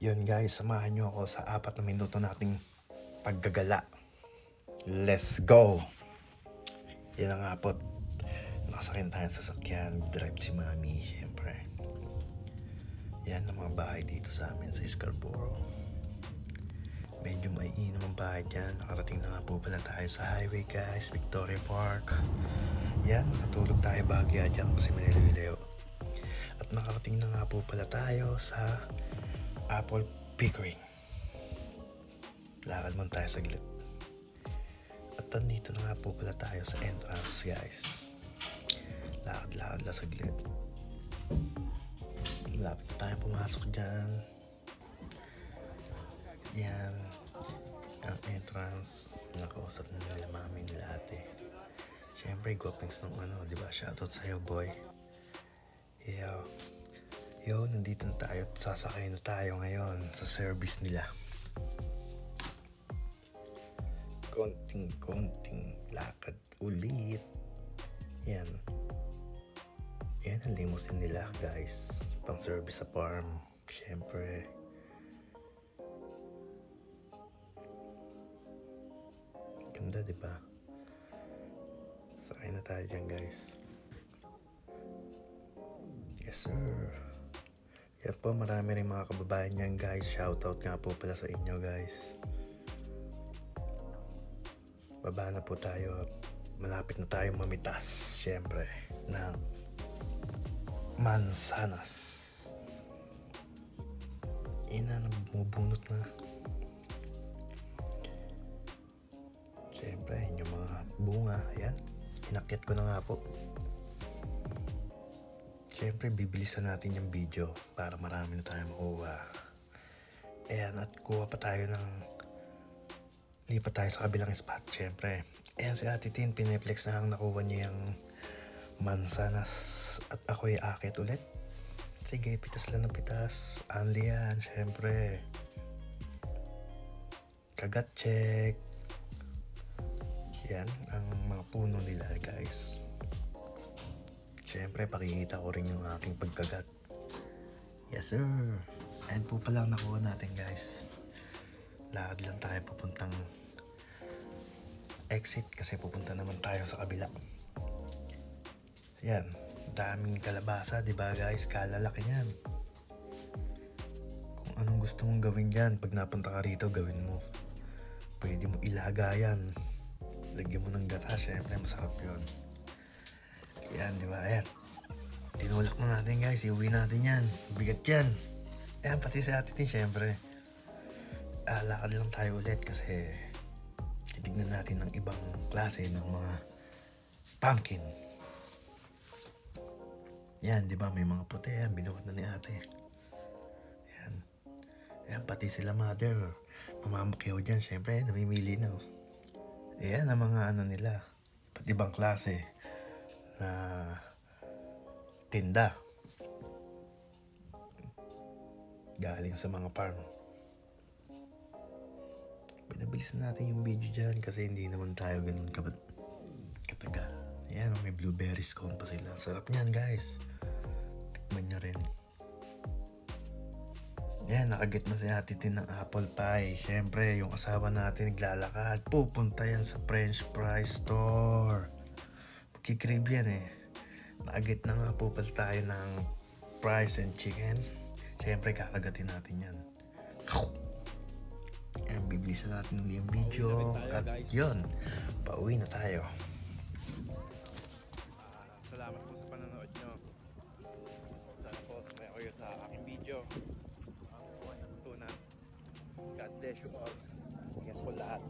Yun guys, samahan nyo ako sa 4 na minuto nating paggagala. Let's go! Yan ang nga po. Nakasakin tayo sa sasakyan. Drive si Mami, syempre. Yan ang mga bahay dito sa amin sa Scarborough. Medyo maiinom ang bahay dyan. Nakarating na nga po pala tayo sa highway guys. Victoria Park. Yan, natulog tayo bagya dyan kasi maliliw. At nakarating na nga po pala tayo sa Apple Pickering. Lakad man tayo saglit. At nandito na nga po pala tayo sa entrance guys. Lakad-lakad lang saglit. Lapit na tayo pumasok dyan. Yan ang entrance. Nakausap na nila mami nila ate. Syempre gwapings ng diba? Shoutout sa'yo boy. Yo, nandito na tayo at sasakay na tayo ngayon sa service nila. Konting lakad ulit. Yan ang limousine nila guys, pang service sa farm. Syempre ganda diba? Sakay na tayo dyan guys. Yes sir. Yan po, marami rin mga kababayan niyan guys. Shoutout nga po pala sa inyo guys. Baba na po tayo at malapit na tayo mamitas syempre ng mansanas. Ina, bumubunot na. Syempre yung mga bunga. Ayan, inakyat ko na nga po. Syempre bibilisan natin yung video para marami na tayo makuha. Ayan, at kuha pa tayo ng lipat tayo sa kabilang spot. Syempre ayan si Ate Tin, pineflex na ang nakuha niya yung mansanas at ako'y akit ulit. Sige, pitas lang ng pitas. Anli yan, syempre. Kagat check. Yan ang mga puno nila guys. Syempre pakikita ko rin yung aking pagkagat. Yes sir. And po pala nakuha natin guys. Lakad lang tayo papuntang exit kasi pupunta naman tayo sa kabila. Yan, daming kalabasa, di ba guys? Kalalaki niyan. Kung anong gusto mong gawin diyan, pag napunta ka rito, gawin mo. Pwede mo ilaga yan. Lagyan mo ng gata, syempre masarap 'yon. Yan, di ba? Ayan. Tinulak na natin guys, iuwi natin yan. Bigat yan. Ayan, pati sa atin syempre. Lakad lang tayo ulit kasi titignan natin ng ibang klase ng mga pumpkin. Yan, di ba? May mga puti yan. Binuhat na ni ate. Yan. Ayan, pati sila mother. Mamamakyaw dyan. Syempre, namimili na. Ayan, ang mga nila. Pati ibang klase na tinda. Galing sa mga farm. Pinabilis natin yung video dyan kasi hindi naman tayo ganun katagal. Ayan, may blueberry scone pa sila. Sarap niyan guys. Tikman nyo rin. Ayan, nakagit na si Ate Tin ng apple pie. Siyempre, yung asawa natin naglalakad. Pupunta yan sa French fry store. Magkikrib yan eh. Nakagit na nga po pala tayo ng fries and chicken. Siyempre, kakagatin natin yan. Ayan, bibilisan natin yung video. At yun, pauwi na tayo. Salamat po sa panonood nyo. Sana po sumaya kayo sa aking video. Ang natutunan. God bless you all. Ingat po lahat.